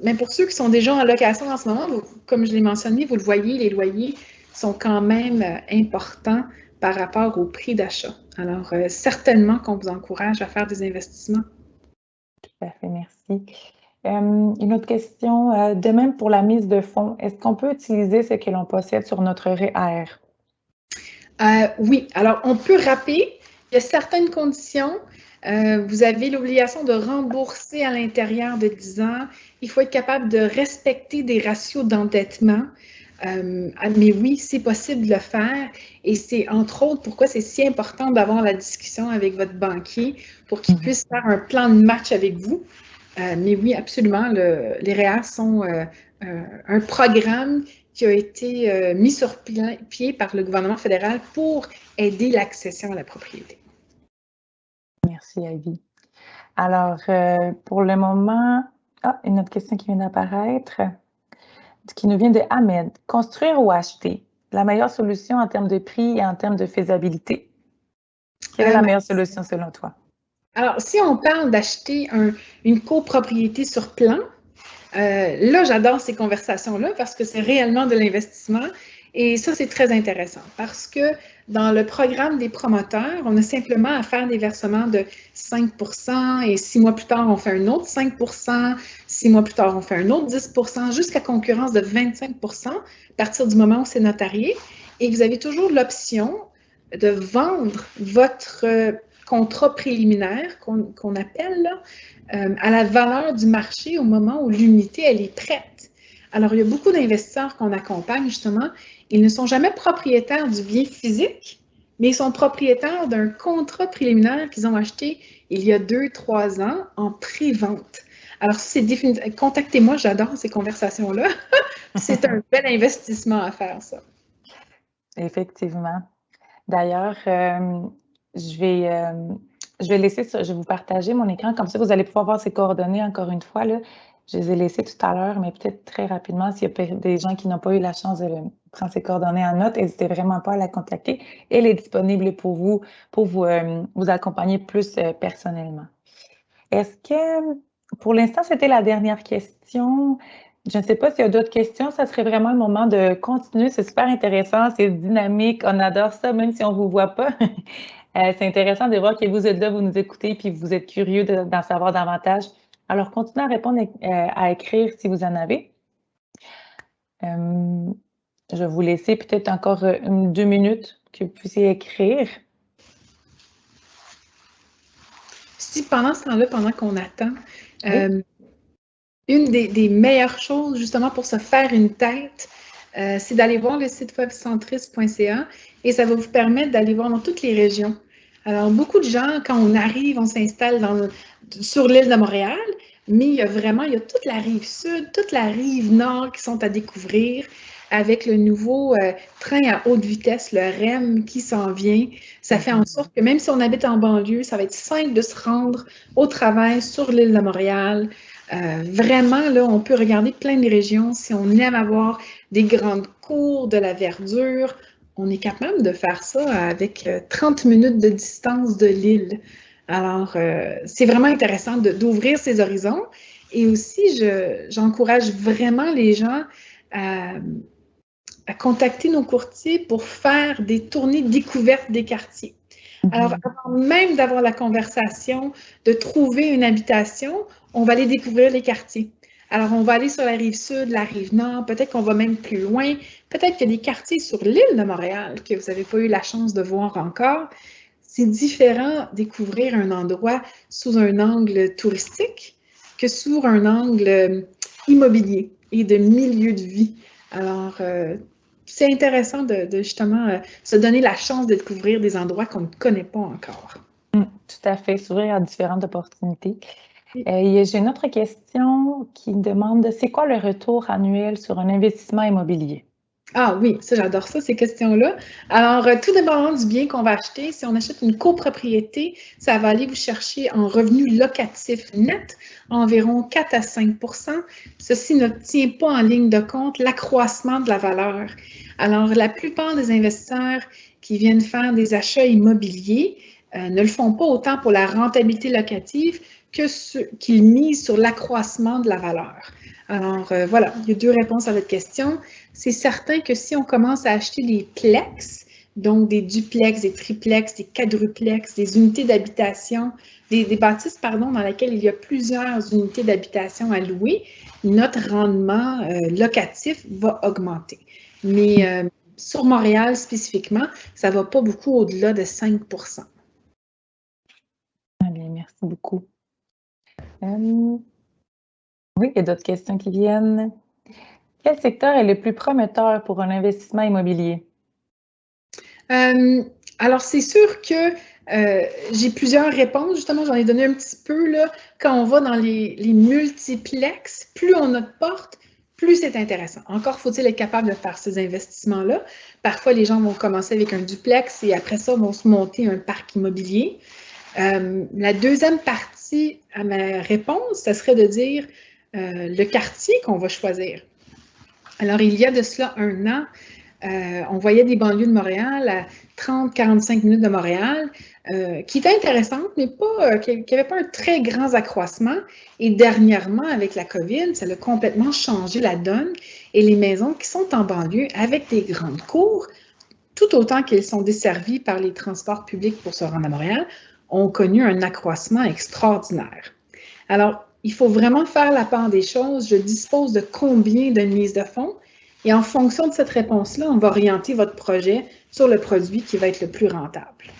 B: mais pour ceux qui sont déjà en location en ce moment, comme je l'ai mentionné, vous le voyez, les loyers sont quand même importants par rapport au prix d'achat. Alors, certainement qu'on vous encourage à faire des investissements.
A: Tout à fait, merci. Une autre question, de même pour la mise de fonds, est-ce qu'on peut utiliser ce que l'on possède sur notre REER?
B: Oui, alors on peut rapper. Il y a certaines conditions. Vous avez l'obligation de rembourser à l'intérieur de 10 ans. Il faut être capable de respecter des ratios d'endettement. Mais oui, c'est possible de le faire et c'est entre autres pourquoi c'est si important d'avoir la discussion avec votre banquier pour qu'il puisse faire un plan de match avec vous. Mais oui, absolument, les REER sont un programme qui a été mis sur pied par le gouvernement fédéral pour aider l'accession à la propriété.
A: Merci, Ivy. Alors, pour le moment, une autre question qui vient d'apparaître, qui nous vient de Ahmed. Construire ou acheter? La meilleure solution en termes de prix et en termes de faisabilité? Quelle est la meilleure solution selon toi?
B: Alors, si on parle d'acheter une copropriété sur plan, là, j'adore ces conversations-là parce que c'est réellement de l'investissement et ça, c'est très intéressant parce que dans le programme des promoteurs, on a simplement à faire des versements de 5 et 6 mois plus tard, on fait un autre 5 6 mois plus tard, on fait un autre 10 jusqu'à concurrence de 25 à partir du moment où c'est notarié. Et vous avez toujours l'option de vendre votre contrat préliminaire qu'on appelle là, à la valeur du marché au moment où l'unité elle est prête. Alors, il y a beaucoup d'investisseurs qu'on accompagne justement. Ils ne sont jamais propriétaires du bien physique, mais ils sont propriétaires d'un contrat préliminaire qu'ils ont acheté il y a 2-3 ans en pré-vente. Alors, c'est définitivement. Contactez-moi, j'adore ces conversations-là. C'est un bel investissement à faire, ça.
A: Effectivement. D'ailleurs, je vais laisser ça, je vais vous partager mon écran, comme ça vous allez pouvoir voir ces coordonnées encore une fois, là. Je les ai laissées tout à l'heure, mais peut-être très rapidement, s'il y a des gens qui n'ont pas eu la chance de prendre ces coordonnées en note, n'hésitez vraiment pas à la contacter. Elle est disponible pour vous accompagner plus personnellement. Est-ce que, pour l'instant, c'était la dernière question? Je ne sais pas s'il y a d'autres questions. Ça serait vraiment le moment de continuer. C'est super intéressant, c'est dynamique. On adore ça, même si on ne vous voit pas. C'est intéressant de voir que vous êtes là, vous nous écoutez, puis vous êtes curieux d'en savoir davantage. Alors, continuez à répondre, à écrire si vous en avez. Je vais vous laisser peut-être encore 2 minutes que vous puissiez écrire.
B: Si pendant ce temps-là, pendant qu'on attend, une des meilleures choses justement pour se faire une tête, c'est d'aller voir le site webcentris.ca et ça va vous permettre d'aller voir dans toutes les régions. Alors, beaucoup de gens, quand on arrive, on s'installe sur l'île de Montréal, mais il y a toute la rive sud, toute la rive nord qui sont à découvrir avec le nouveau train à haute vitesse, le REM, qui s'en vient. Ça fait en sorte que même si on habite en banlieue, ça va être simple de se rendre au travail sur l'île de Montréal. Vraiment, là, on peut regarder plein de régions. Si on aime avoir des grandes cours, de la verdure, on est capable de faire ça avec 30 minutes de distance de l'île. Alors, c'est vraiment intéressant d'ouvrir ses horizons. Et aussi, j'encourage vraiment les gens à contacter nos courtiers pour faire des tournées découvertes des quartiers. Alors, avant même d'avoir la conversation, de trouver une habitation, on va aller découvrir les quartiers. Alors, on va aller sur la rive sud, la rive nord, peut-être qu'on va même plus loin, peut-être qu'il y a des quartiers sur l'île de Montréal que vous n'avez pas eu la chance de voir encore. C'est différent découvrir un endroit sous un angle touristique que sous un angle immobilier et de milieu de vie. Alors, c'est intéressant de justement se donner la chance de découvrir des endroits qu'on ne connaît pas encore.
A: Tout à fait, s'ouvrir à différentes opportunités. J'ai une autre question qui demande, c'est quoi le retour annuel sur un investissement immobilier?
B: Ah oui, ça, j'adore ça, ces questions-là. Alors, tout dépendant du bien qu'on va acheter, si on achète une copropriété, ça va aller vous chercher en revenu locatif net environ 4 à 5 %. Ceci ne tient pas en ligne de compte l'accroissement de la valeur. Alors, la plupart des investisseurs qui viennent faire des achats immobiliers ne le font pas autant pour la rentabilité locative qu'ils misent sur l'accroissement de la valeur. Alors, voilà, il y a 2 réponses à votre question. C'est certain que si on commence à acheter des plex, donc des duplex, des triplex, des quadruplex, des unités d'habitation, des bâtisses, pardon, dans lesquelles il y a plusieurs unités d'habitation à louer, notre rendement locatif va augmenter. Mais sur Montréal spécifiquement, ça ne va pas beaucoup au-delà de 5 %.
A: Ah bien, merci beaucoup. Oui, il y a d'autres questions qui viennent. Quel secteur est le plus prometteur pour un investissement immobilier?
B: Alors, c'est sûr que j'ai plusieurs réponses. Justement, j'en ai donné un petit peu là. Quand on va dans les multiplex, plus on a de portes, plus c'est intéressant. Encore faut-il être capable de faire ces investissements-là. Parfois, les gens vont commencer avec un duplex et après ça, vont se monter un parc immobilier. La deuxième partie à ma réponse, ça serait de dire le quartier qu'on va choisir. Alors, il y a de cela 1 an, on voyait des banlieues de Montréal à 30-45 minutes de Montréal, qui étaient intéressantes, mais qui n'avaient pas un très grand accroissement. Et dernièrement, avec la COVID, ça a complètement changé la donne. Et les maisons qui sont en banlieue, avec des grandes cours, tout autant qu'elles sont desservies par les transports publics pour se rendre à Montréal, ont connu un accroissement extraordinaire. Alors, il faut vraiment faire la part des choses. Je dispose de combien de mise de fonds? Et en fonction de cette réponse-là, on va orienter votre projet sur le produit qui va être le plus rentable.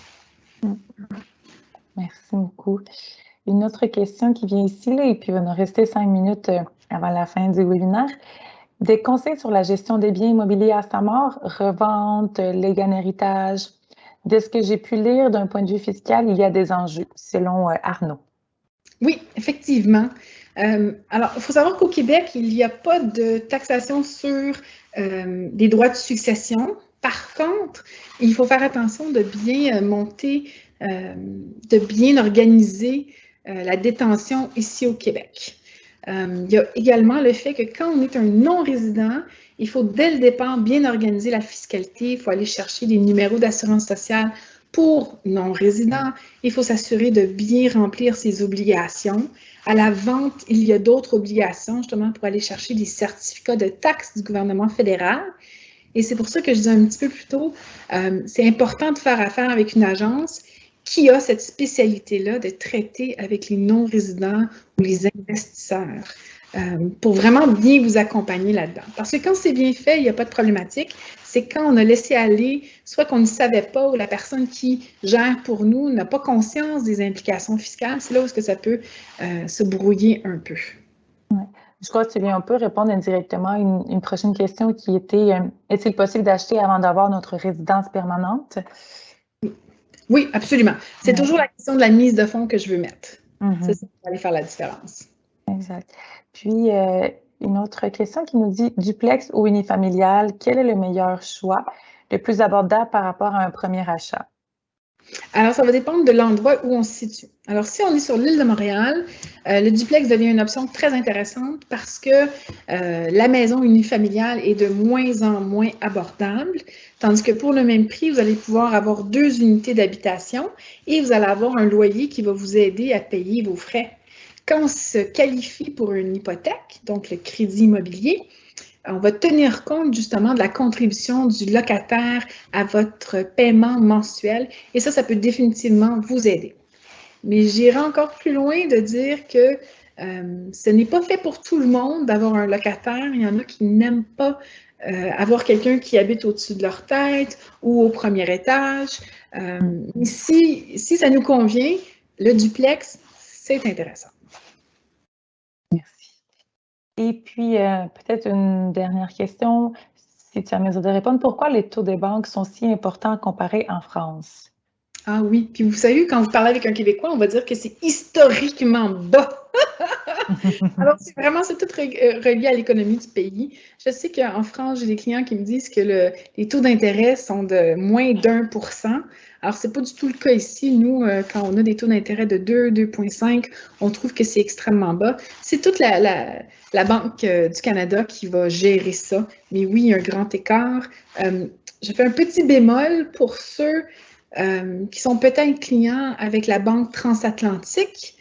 A: Merci beaucoup. Une autre question qui vient ici, là, et puis il va nous rester 5 minutes avant la fin du webinaire. Des conseils sur la gestion des biens immobiliers à sa mort, revente, légal héritage. De ce que j'ai pu lire d'un point de vue fiscal, il y a des enjeux, selon Arnaud.
B: Oui, effectivement. Alors, il faut savoir qu'au Québec, il n'y a pas de taxation sur des droits de succession. Par contre, il faut faire attention de bien monter, de bien organiser la détention ici au Québec. Il y a également le fait que quand on est un non-résident, il faut dès le départ bien organiser la fiscalité. Il faut aller chercher des numéros d'assurance sociale Pour non-résidents, il faut s'assurer de bien remplir ses obligations. À la vente, il y a d'autres obligations, justement, pour aller chercher des certificats de taxes du gouvernement fédéral. Et c'est pour ça que je disais un petit peu plus tôt, c'est important de faire affaire avec une agence qui a cette spécialité-là de traiter avec les non-résidents ou les investisseurs pour vraiment bien vous accompagner là-dedans. Parce que quand c'est bien fait, il n'y a pas de problématique. C'est quand on a laissé aller, soit qu'on ne savait pas, ou la personne qui gère pour nous n'a pas conscience des implications fiscales, c'est là où ça peut se brouiller un peu.
A: Ouais. Je crois que tu viens un peu répondre indirectement à une prochaine question qui était est-il possible d'acheter avant d'avoir notre résidence permanente?
B: Oui, absolument. C'est toujours la question de la mise de fonds que je veux mettre. C'est ça qui va aller faire la différence.
A: Exact. Puis, une autre question qui nous dit duplex ou unifamilial, quel est le meilleur choix, le plus abordable par rapport à un premier achat?
B: Alors, ça va dépendre de l'endroit où on se situe. Alors, si on est sur l'île de Montréal, le duplex devient une option très intéressante parce que la maison unifamiliale est de moins en moins abordable, tandis que pour le même prix, vous allez pouvoir avoir 2 unités d'habitation et vous allez avoir un loyer qui va vous aider à payer vos frais. Quand on se qualifie pour une hypothèque, donc le crédit immobilier, on va tenir compte justement de la contribution du locataire à votre paiement mensuel et ça peut définitivement vous aider. Mais j'irai encore plus loin de dire que ce n'est pas fait pour tout le monde d'avoir un locataire. Il y en a qui n'aiment pas avoir quelqu'un qui habite au-dessus de leur tête ou au premier étage. Si ça nous convient, le duplex, c'est intéressant.
A: Merci. Et puis, peut-être une dernière question, si tu as mesure de répondre. Pourquoi les taux des banques sont si importants comparés en France?
B: Ah oui, puis vous savez, quand vous parlez avec un Québécois, on va dire que c'est historiquement bas. Alors, c'est tout relié à l'économie du pays. Je sais qu'en France, j'ai des clients qui me disent que les taux d'intérêt sont de moins d'1%. Alors, c'est pas du tout le cas ici. Nous, quand on a des taux d'intérêt de 2, 2,5, on trouve que c'est extrêmement bas. C'est toute la Banque du Canada qui va gérer ça. Mais oui, il y a un grand écart. Je fais un petit bémol pour ceux qui sont peut-être clients avec la Banque transatlantique,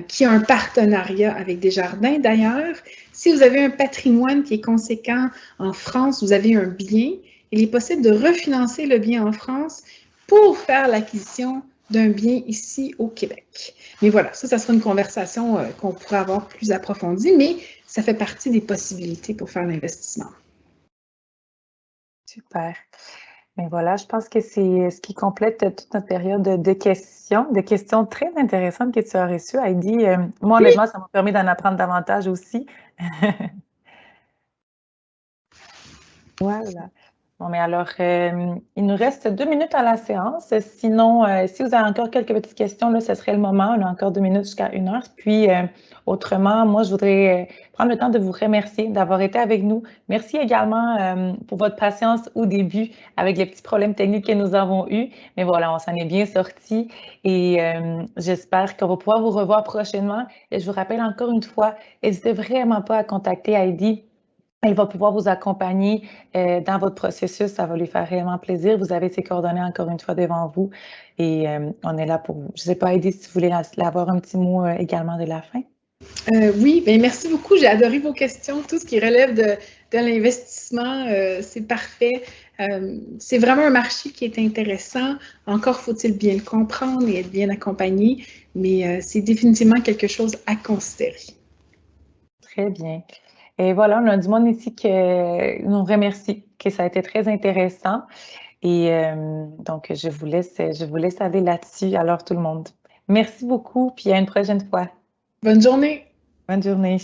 B: qui a un partenariat avec Desjardins d'ailleurs. Si vous avez un patrimoine qui est conséquent en France, vous avez un bien, il est possible de refinancer le bien en France pour faire l'acquisition d'un bien ici au Québec. Mais voilà, ça sera une conversation qu'on pourrait avoir plus approfondie, mais ça fait partie des possibilités pour faire l'investissement.
A: Super. Mais voilà, je pense que c'est ce qui complète toute notre période de questions très intéressantes que tu as reçues, Heidi. Moi, honnêtement, ça m'a permis d'en apprendre davantage aussi. Voilà. Bon, mais alors, il nous reste 2 minutes à la séance. Sinon, si vous avez encore quelques petites questions, là, ce serait le moment. On a encore 2 minutes jusqu'à 1 heure. Puis, autrement, moi, je voudrais prendre le temps de vous remercier d'avoir été avec nous. Merci également pour votre patience au début avec les petits problèmes techniques que nous avons eus. Mais voilà, on s'en est bien sortis et j'espère qu'on va pouvoir vous revoir prochainement. Et je vous rappelle encore une fois, n'hésitez vraiment pas à contacter Heidi. Elle va pouvoir vous accompagner dans votre processus. Ça va lui faire réellement plaisir. Vous avez ses coordonnées encore une fois devant vous et on est là pour vous. Je ne sais pas, Heidi, si vous voulez avoir un petit mot également de la fin.
B: Oui, bien, merci beaucoup. J'ai adoré vos questions. Tout ce qui relève de l'investissement, c'est parfait. C'est vraiment un marché qui est intéressant. Encore faut-il bien le comprendre et être bien accompagné, mais c'est définitivement quelque chose à considérer.
A: Très bien. Et voilà, on a du monde ici qui nous remercie, que ça a été très intéressant. Et donc, je vous laisse aller là-dessus. Alors, tout le monde, merci beaucoup, puis à une prochaine fois.
B: Bonne journée!
A: Bonne journée.